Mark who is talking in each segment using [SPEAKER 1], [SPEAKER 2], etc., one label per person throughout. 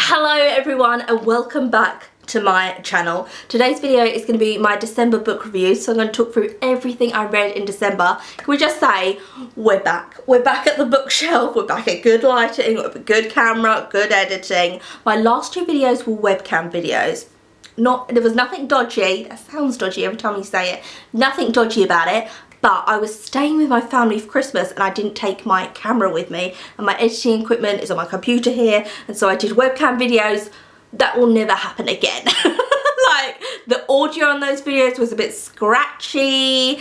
[SPEAKER 1] Hello everyone and welcome back to my channel. Today's video is going to be my December book review, so I'm going to talk through everything I read in December. Can we just say we're back? We're back at the bookshelf, we're back at good lighting, we're a good camera, good editing. My last two videos were webcam videos. There was nothing dodgy. That sounds dodgy every time you say it. Nothing dodgy about it. But I was staying with my family for Christmas and I didn't take my camera with me, and my editing equipment is on my computer here, and so I did webcam videos. That will never happen again. Like, the audio on those videos was a bit scratchy.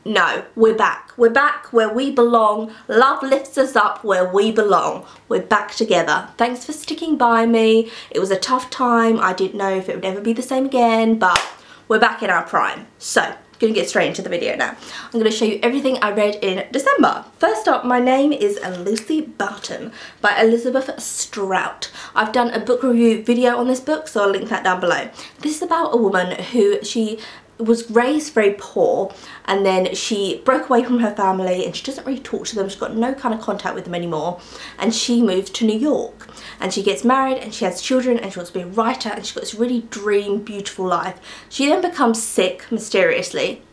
[SPEAKER 1] No, we're back. We're back where we belong. Love lifts us up where we belong. We're back together. Thanks for sticking by me. It was a tough time. I didn't know if it would ever be the same again, but we're back in our prime. So, gonna get straight into the video now. I'm gonna show you everything I read in December. First up, my name is Lucy Barton by Elisabeth Strout. I've done a book review video on this book, so I'll link that down below. This is about a woman who she was raised very poor, and then she broke away from her family and she doesn't really talk to them. She's got no kind of contact with them anymore, and she moved to New York and she gets married and she has children and she wants to be a writer, and she's got this really dream beautiful life. She then becomes sick mysteriously,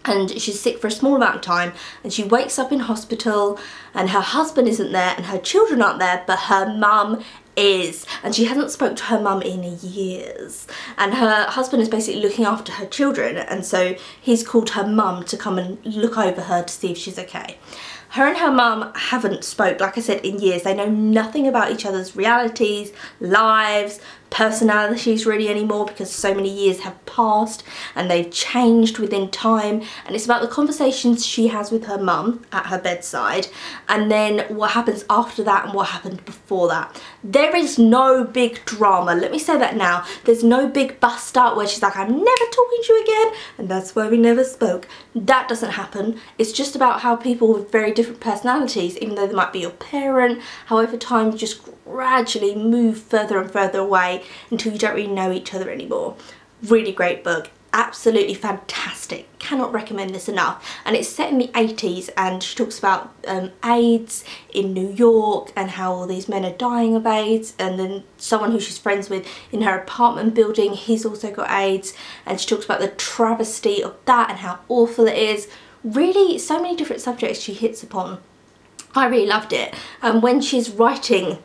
[SPEAKER 1] and she's sick for a small amount of time, and she wakes up in hospital and her husband isn't there and her children aren't there, but her mum is, and she hasn't spoken to her mum in years, and her husband is basically looking after her children, and so he's called her mum to come and look over her to see if she's okay. Her and her mum haven't spoke, like I said, in years. They know nothing about each other's realities, lives, personalities really anymore, because so many years have passed and they've changed within time. And it's about the conversations she has with her mum at her bedside, and then what happens after that and what happened before that. There is no big drama, let me say that now. There's no big bust up where she's like, I'm never talking to you again and that's why we never spoke. That doesn't happen. It's just about how people with very different personalities, even though they might be your parent, how over time you just gradually move further and further away until you don't really know each other anymore. Really great book. Absolutely fantastic. Cannot recommend this enough. And it's set in the 80s, and she talks about AIDS in New York and how all these men are dying of AIDS, and then someone who she's friends with in her apartment building, he's also got AIDS, and she talks about the travesty of that and how awful it is. Really, so many different subjects she hits upon. I really loved it. And when she's writing,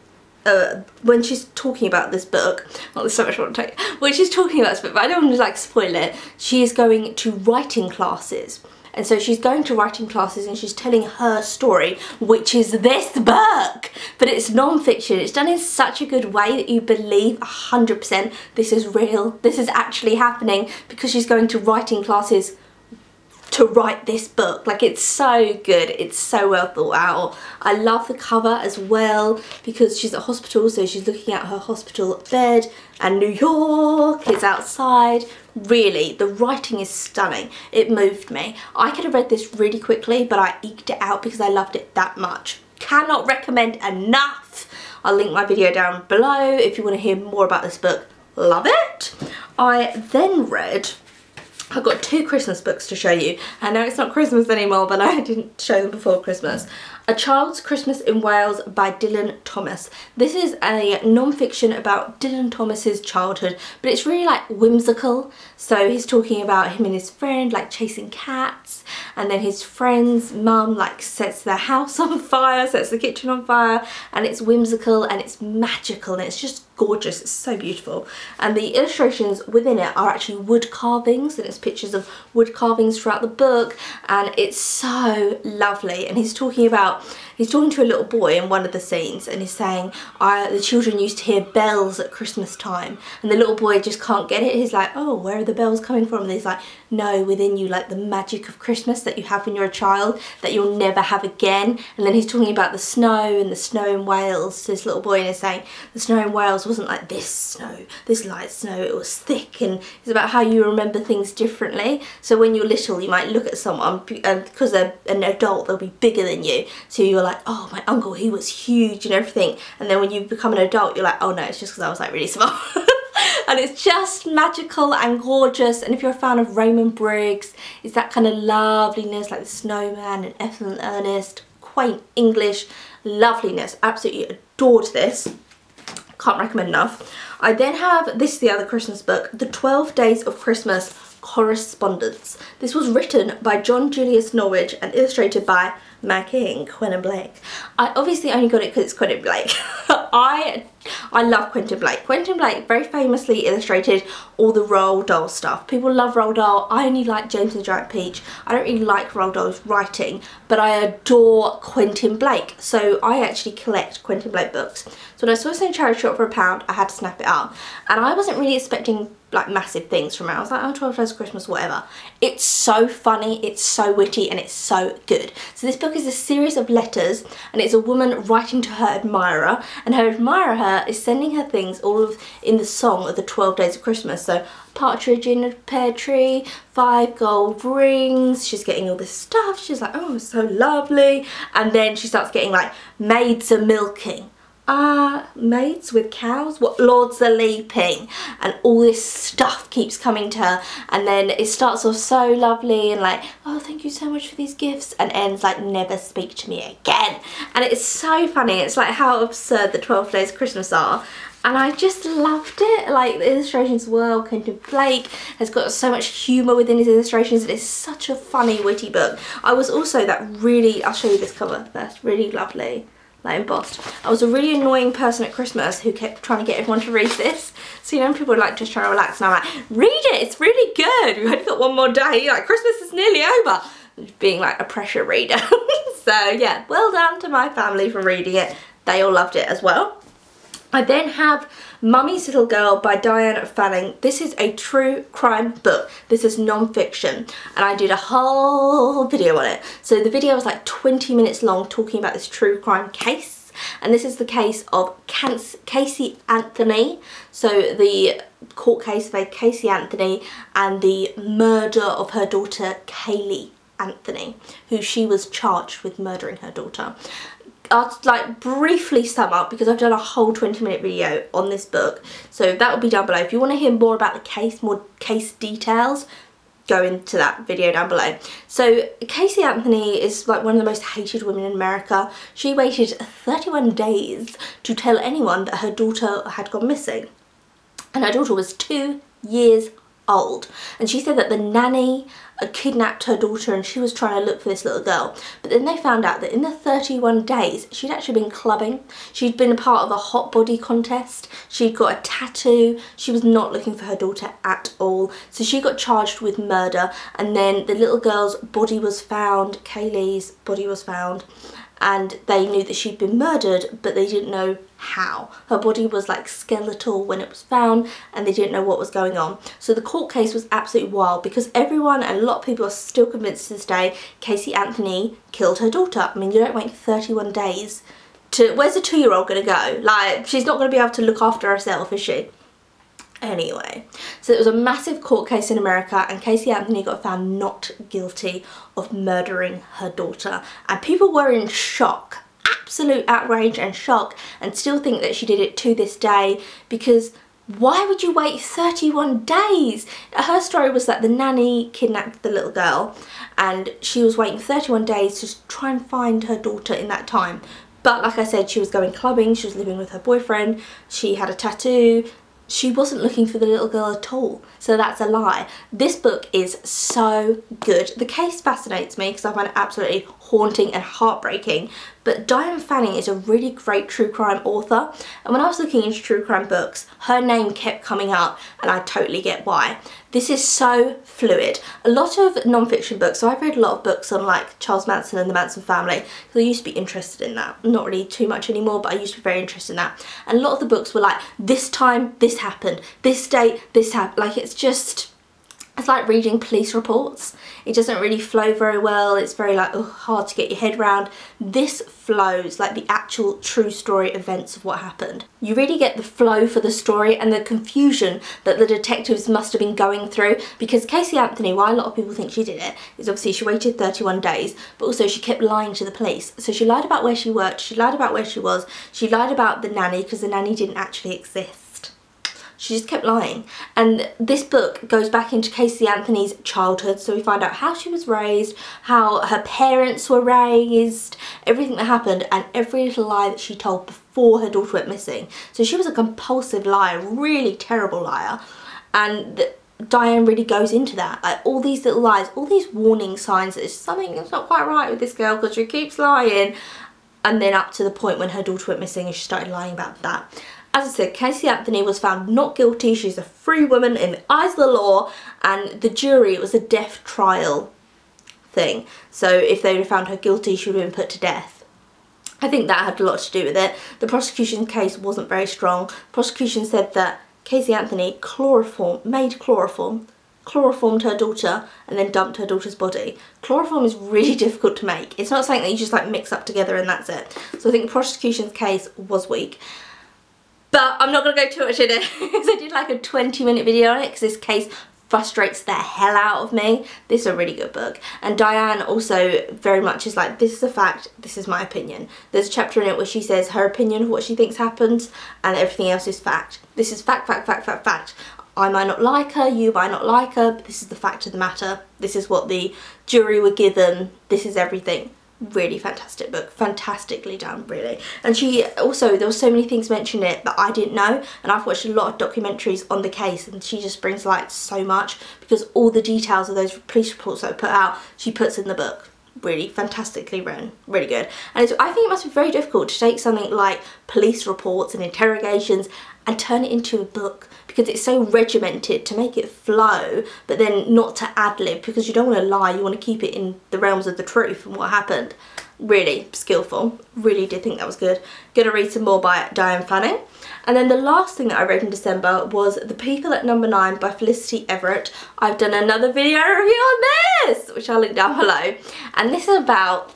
[SPEAKER 1] when she's talking about this book, well, there's so much more to take. When she's talking about this book, but I don't want to like spoil it, she is going to writing classes. And so she's going to writing classes and she's telling her story, which is this book. But it's non-fiction. It's done in such a good way that you believe 100% this is real. This is actually happening, because she's going to writing classes to write this book. Like, it's so good, it's so well thought out. I love the cover as well, because she's at hospital, so she's looking at her hospital bed and New York is outside. Really, the writing is stunning. It moved me. I could have read this really quickly, but I eked it out because I loved it that much. Cannot recommend enough. I'll link my video down below if you want to hear more about this book. Love it. I then read, I've got two Christmas books to show you. I know it's not Christmas anymore, but I didn't show them before Christmas. A Child's Christmas in Wales by Dylan Thomas. This is a non-fiction about Dylan Thomas's childhood, but it's really like whimsical. So he's talking about him and his friend like chasing cats, and then his friend's mum like sets their house on fire, sets the kitchen on fire, and it's whimsical and it's magical and it's just gorgeous. It's so beautiful, and the illustrations within it are actually wood carvings, and it's pictures of wood carvings throughout the book, and it's so lovely. And he's talking to a little boy in one of the scenes, and he's saying the children used to hear bells at Christmas time, and the little boy just can't get it. He's like, oh, where are the bells coming from? And he's like, no, within you, like the magic of Christmas that you have when you're a child that you'll never have again. And then he's talking about the snow and the snow in Wales to this little boy, and he's saying the snow in Wales wasn't like this snow, this light snow, it was thick, and it's about how you remember things differently. So when you're little, you might look at someone, and because they're an adult, they'll be bigger than you, so you're like, oh, my uncle, he was huge and everything, and then when you become an adult, you're like, oh no, it's just because I was like really small. And it's just magical and gorgeous. And if you're a fan of Raymond Briggs, it's that kind of loveliness, like the snowman and Ethel and Ernest, quaint English loveliness. Absolutely adored this. Can't recommend enough. I then have, this is the other Christmas book, The 12 Days of Christmas Correspondence. This was written by John Julius Norwich and illustrated by my king, Quentin Blake. I obviously only got it because it's Quentin Blake. I love Quentin Blake. Quentin Blake very famously illustrated all the Roald Dahl stuff. People love Roald Dahl. I only like James and the Giant Peach. I don't really like Roald Dahl's writing, but I adore Quentin Blake. So I actually collect Quentin Blake books. So when I saw this in a charity shop for £1, I had to snap it up. And I wasn't really expecting like massive things from it. I was like, oh, 12 Days of Christmas, whatever. It's so funny, it's so witty, and it's so good. So this book is a series of letters, and it's a woman writing to her admirer, and her admirer is sending her things all of in the song of the 12 Days of Christmas. So partridge in a pear tree, 5 gold rings, she's getting all this stuff, she's like, oh, so lovely. And then she starts getting like, maids are milking. Maids with cows? What lords are leaping? And all this stuff keeps coming to her, and then it starts off so lovely and like, oh, thank you so much for these gifts, and ends like, never speak to me again. And it's so funny. It's like how absurd the 12 Days of Christmas are. And I just loved it. Like the illustrations were, Quentin Blake has got so much humour within his illustrations. It's such a funny, witty book. I was also that really, I'll show you this cover, that's really lovely. Like embossed. I was a really annoying person at Christmas who kept trying to get everyone to read this. So you know, people were like just trying to relax, and I'm like, read it, it's really good. We've only got one more day, like Christmas is nearly over. Being like a pressure reader. So yeah, well done to my family for reading it. They all loved it as well. I then have Mummy's Little Girl by Diane Fanning. This is a true crime book. This is non-fiction, and I did a whole video on it. So the video was like 20 minutes long talking about this true crime case, and this is the case of Casey Anthony. So the court case of Casey Anthony and the murder of her daughter Kaylee Anthony, who she was charged with murdering her daughter. I'll like briefly sum up because I've done a whole 20-minute video on this book, so that will be down below. If you want to hear more about the case, more case details, go into that video down below. So Casey Anthony is like one of the most hated women in America. She waited 31 days to tell anyone that her daughter had gone missing, and her daughter was 2 years old, and she said that the nanny kidnapped her daughter and she was trying to look for this little girl. But then they found out that in the 31 days she'd actually been clubbing, she'd been a part of a hot body contest, she'd got a tattoo, she was not looking for her daughter at all. So she got charged with murder, and then the little girl's body was found, Kaylee's body was found, and they knew that she'd been murdered, but they didn't know how. Her body was like skeletal when it was found, and they didn't know what was going on. So the court case was absolutely wild because everyone, and a lot of people are still convinced to this day, Casey Anthony killed her daughter. I mean, you don't wait 31 days to, where's a 2-year-old gonna go? Like, she's not gonna be able to look after herself, is she? Anyway, so it was a massive court case in America, and Casey Anthony got found not guilty of murdering her daughter, and people were in shock, absolute outrage and shock, and still think that she did it to this day, because why would you wait 31 days? Her story was that the nanny kidnapped the little girl, and she was waiting 31 days to try and find her daughter in that time. But like I said, she was going clubbing, she was living with her boyfriend, she had a tattoo. She wasn't looking for the little girl at all, so that's a lie. This book is so good. The case fascinates me because I find it absolutely haunting and heartbreaking, but Diane Fanning is a really great true crime author, and when I was looking into true crime books, her name kept coming up, and I totally get why. This is so fluid. A lot of non-fiction books, so I've read a lot of books on like Charles Manson and the Manson family, because I used to be interested in that. Not really too much anymore, but I used to be very interested in that. And a lot of the books were like, this time, this happened, this date, this happened. Like, it's just, it's like reading police reports. It doesn't really flow very well. It's very like, oh, hard to get your head around. This flows like the actual true story events of what happened. You really get the flow for the story and the confusion that the detectives must have been going through, because Casey Anthony, why a lot of people think she did it, is obviously she waited 31 days, but also she kept lying to the police. So she lied about where she worked, she lied about where she was, she lied about the nanny because the nanny didn't actually exist. She just kept lying. And this book goes back into Casey Anthony's childhood, so we find out how she was raised, how her parents were raised, everything that happened, and every little lie that she told before her daughter went missing. So she was a compulsive liar, really terrible liar. And Diane really goes into that, like all these little lies, all these warning signs that there's something that's not quite right with this girl because she keeps lying. And then up to the point when her daughter went missing and she started lying about that. As I said, Casey Anthony was found not guilty. She's a free woman in the eyes of the law, and the jury, it was a death trial thing. So if they would have found her guilty, she would have been put to death. I think that had a lot to do with it. The prosecution case wasn't very strong. The prosecution said that Casey Anthony made chloroformed her daughter and then dumped her daughter's body. Chloroform is really difficult to make. It's not something that you just like mix up together and that's it. So I think the prosecution's case was weak. But I'm not going to go too much in it because I did like a 20-minute video on it because this case frustrates the hell out of me. This is a really good book. And Diane also very much is like, this is a fact, this is my opinion. There's a chapter in it where she says her opinion of what she thinks happens and everything else is fact. This is fact, fact, fact, fact, fact. I might not like her, you might not like her, but this is the fact of the matter. This is what the jury were given. This is everything. Really fantastic book, fantastically done, really. And she also, there were so many things mentioned in it that I didn't know, and I've watched a lot of documentaries on the case, and she just brings light so much because all the details of those police reports that I put out, she puts in the book. Really fantastically written, really good. And I think it must be very difficult to take something like police reports and interrogations and turn it into a book because it's so regimented, to make it flow but then not to ad-lib because you don't want to lie, you want to keep it in the realms of the truth and what happened. Really skillful, really did think that was good. Gonna read some more by Diane Fanning. And then the last thing that I read in December was The People at Number 9 by Felicity Everett. I've done another video review on this, which I'll link down below. And this is about,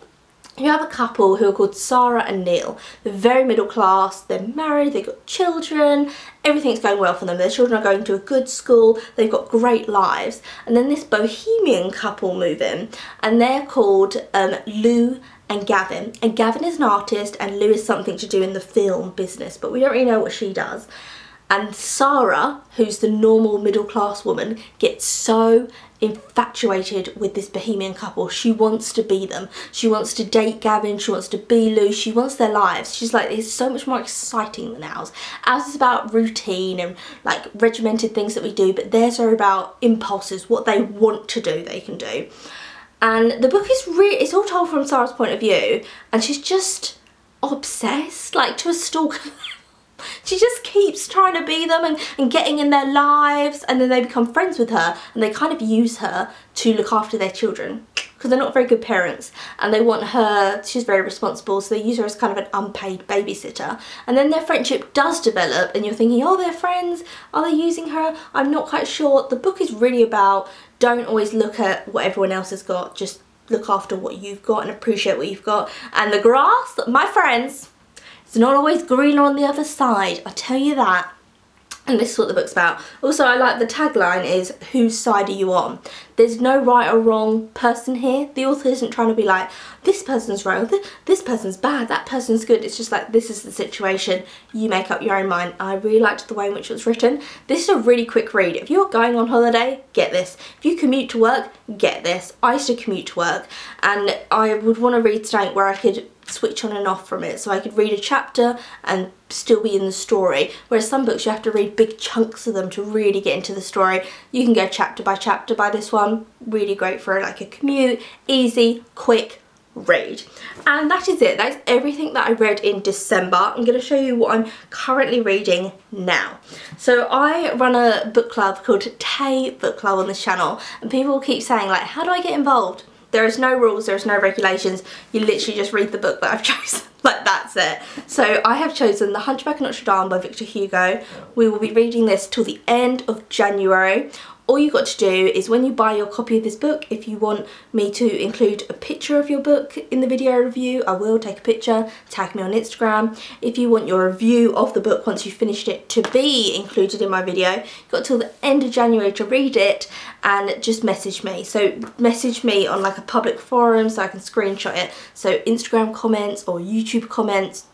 [SPEAKER 1] you have a couple who are called Sarah and Neil. They're very middle class, they're married, they've got children, everything's going well for them. Their children are going to a good school, they've got great lives. And then this bohemian couple move in, and they're called Lou and Gavin. And Gavin is an artist and Lou is something to do in the film business, but we don't really know what she does. And Sarah, who's the normal middle class woman, gets so infatuated with this bohemian couple. She wants to be them. She wants to date Gavin, she wants to be Lou, she wants their lives. She's like, it's so much more exciting than ours. Ours is about routine and like regimented things that we do, but theirs are about impulses, what they want to do, they can do. And the book is really, it's all told from Sarah's point of view, and she's just obsessed, like to a stalker level. She just keeps trying to be them and getting in their lives, and then they become friends with her and they kind of use her to look after their children because they're not very good parents, and they want her, she's very responsible, so they use her as kind of an unpaid babysitter. And then their friendship does develop and you're thinking, oh, they're friends, are they using her? I'm not quite sure. The book is really about, don't always look at what everyone else has got, just look after what you've got and appreciate what you've got. And the grass, my friends, it's not always greener on the other side, I tell you that. And this is what the book's about. Also, I like the tagline is, whose side are you on? There's no right or wrong person here. The author isn't trying to be like, this person's wrong, this person's bad, that person's good. It's just like, this is the situation, you make up your own mind. I really liked the way in which it was written. This is a really quick read. If you're going on holiday, get this. If you commute to work, get this. I used to commute to work and I would want to read something where I could switch on and off from it, so I could read a chapter and still be in the story, whereas some books you have to read big chunks of them to really get into the story. You can go chapter by chapter by this one. Really great for like a commute, easy, quick read. And that is it. That's everything that I read in December. I'm going to show you what I'm currently reading now. So I run a book club called Tay Book Club on this channel, and people keep saying like, how do I get involved? There is no rules, there is no regulations, you literally just read the book that I've chosen, like that's it. So I have chosen The Hunchback of Notre Dame by Victor Hugo. We will be reading this till the end of January. All you've got to do is when you buy your copy of this book, if you want me to include a picture of your book in the video review, I will take a picture, tag me on Instagram. If you want your review of the book once you've finished it to be included in my video, you've got till the end of January to read it, and just message me. So message me on like a public forum so I can screenshot it. So Instagram comments or YouTube comments,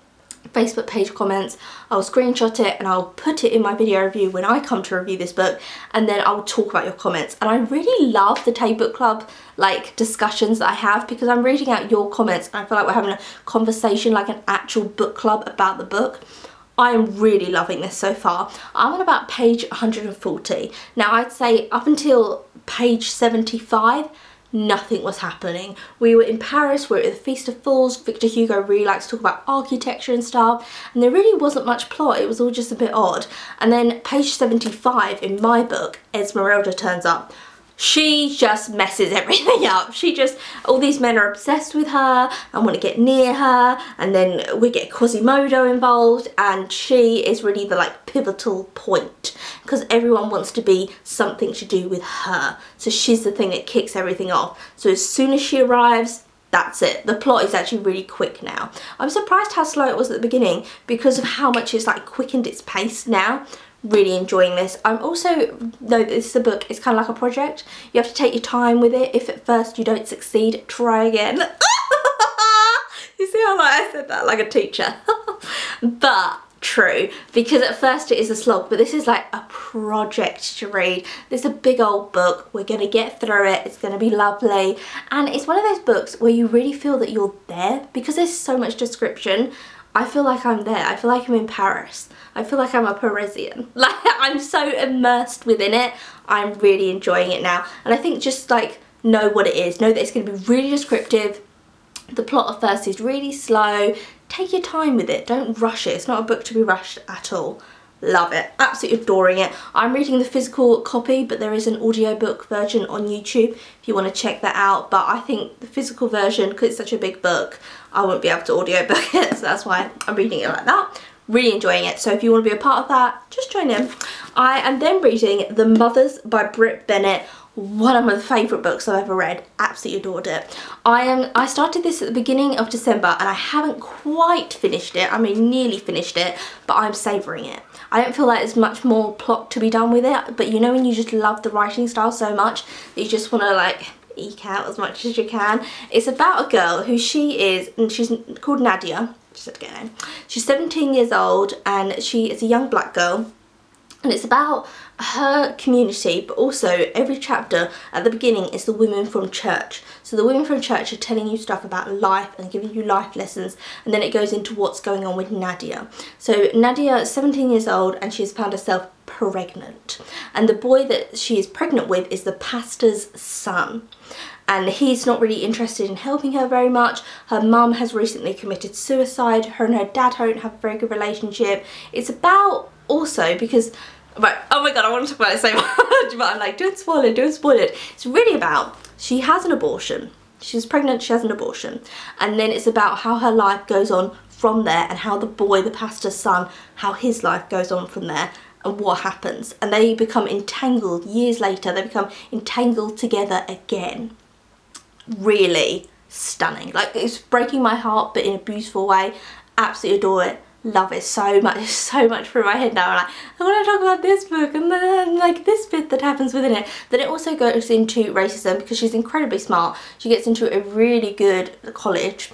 [SPEAKER 1] Facebook page comments, I'll screenshot it and I'll put it in my video review when I come to review this book, and then I'll talk about your comments. And I really love the Tay Book Club like discussions that I have, because I'm reading out your comments and I feel like we're having a conversation, like an actual book club about the book. I am really loving this so far. I'm on about page 140. Now I'd say up until page 75, nothing was happening. We were in Paris, we were at the Feast of Fools. Victor Hugo really likes to talk about architecture and stuff, and there really wasn't much plot. It was all just a bit odd. And then page 75 in my book, Esmeralda turns up. She just messes everything up. All these men are obsessed with her and want to get near her, and then we get Quasimodo involved, and she is really the like pivotal point, because everyone wants to be something to do with her. So she's the thing that kicks everything off. So as soon as she arrives, that's it. The plot is actually really quick now. I'm surprised how slow it was at the beginning, because of how much it's like quickened its pace now. Really enjoying this. I'm also, though this is a book, it's kind of like a project. You have to take your time with it. If at first you don't succeed, try again. You see how like I said that like a teacher? But true, because at first it is a slog, but this is like a project to read. This is a big old book. We're gonna get through it. It's gonna be lovely, and it's one of those books where you really feel that you're there, because there's so much description. I feel like I'm there. I feel like I'm in Paris. I feel like I'm a Parisian. Like, I'm so immersed within it. I'm really enjoying it now. And I think just like know what it is. Know that it's going to be really descriptive. The plot at first is really slow. Take your time with it. Don't rush it. It's not a book to be rushed at all. Love it. Absolutely adoring it. I'm reading the physical copy, but there is an audiobook version on YouTube if you want to check that out. But I think the physical version, because it's such a big book, I won't be able to audiobook it, so that's why I'm reading it like that. Really enjoying it. So if you want to be a part of that, just join in. I am then reading The Mothers by Brit Bennett. One of my favourite books I've ever read. Absolutely adored it. I started this at the beginning of December and I haven't quite finished it. I mean, nearly finished it, but I'm savouring it. I don't feel like there's much more plot to be done with it, but you know when you just love the writing style so much that you just want to like eke out as much as you can. It's about a girl who she is, and she's called Nadia. She's 17 years old and she is a young black girl, and it's about her community, but also every chapter at the beginning is the women from church. So the women from church are telling you stuff about life and giving you life lessons, and then it goes into what's going on with Nadia. So Nadia is 17 years old and she has found herself pregnant, and the boy that she is pregnant with is the pastor's son. And he's not really interested in helping her very much. Her mum has recently committed suicide. Her and her dad don't have a very good relationship. It's about also because, right, oh my god, I want to talk about it so much, but I'm like, don't spoil it, don't spoil it. It's really about, she has an abortion. She's pregnant, she has an abortion. And then it's about how her life goes on from there, and how the boy, the pastor's son, how his life goes on from there, and what happens. And they become entangled years later. They become entangled together again. Really stunning. Like, it's breaking my heart, but in a beautiful way. Absolutely adore it. Love it so much. It's so much through my head now. I'm like, I want to talk about this book and then like this bit that happens within it. Then it also goes into racism, because she's incredibly smart. She gets into a really good college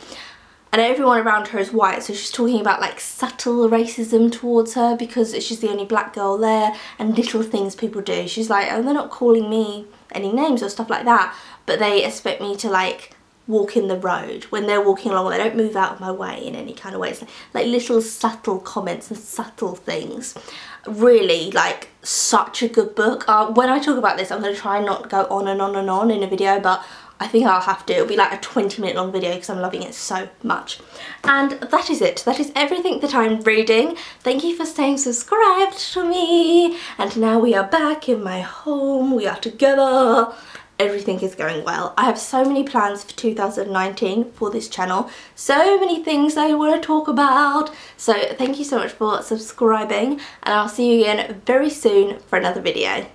[SPEAKER 1] and everyone around her is white, so she's talking about like subtle racism towards her because she's the only black girl there, and little things people do. She's like, oh, they're not calling me any names or stuff like that, but they expect me to like walk in the road. When they're walking along, they don't move out of my way in any kind of way. It's like little subtle comments and subtle things. Really, like, such a good book. When I talk about this, I'm going to try and not go on and on and on in a video, but I think I'll have to. It'll be like a 20-minute long video because I'm loving it so much. And that is it. That is everything that I'm reading. Thank you for staying subscribed to me. And now we are back in my home. We are together. Everything is going well. I have so many plans for 2019 for this channel. So many things I want to talk about. So thank you so much for subscribing, and I'll see you again very soon for another video.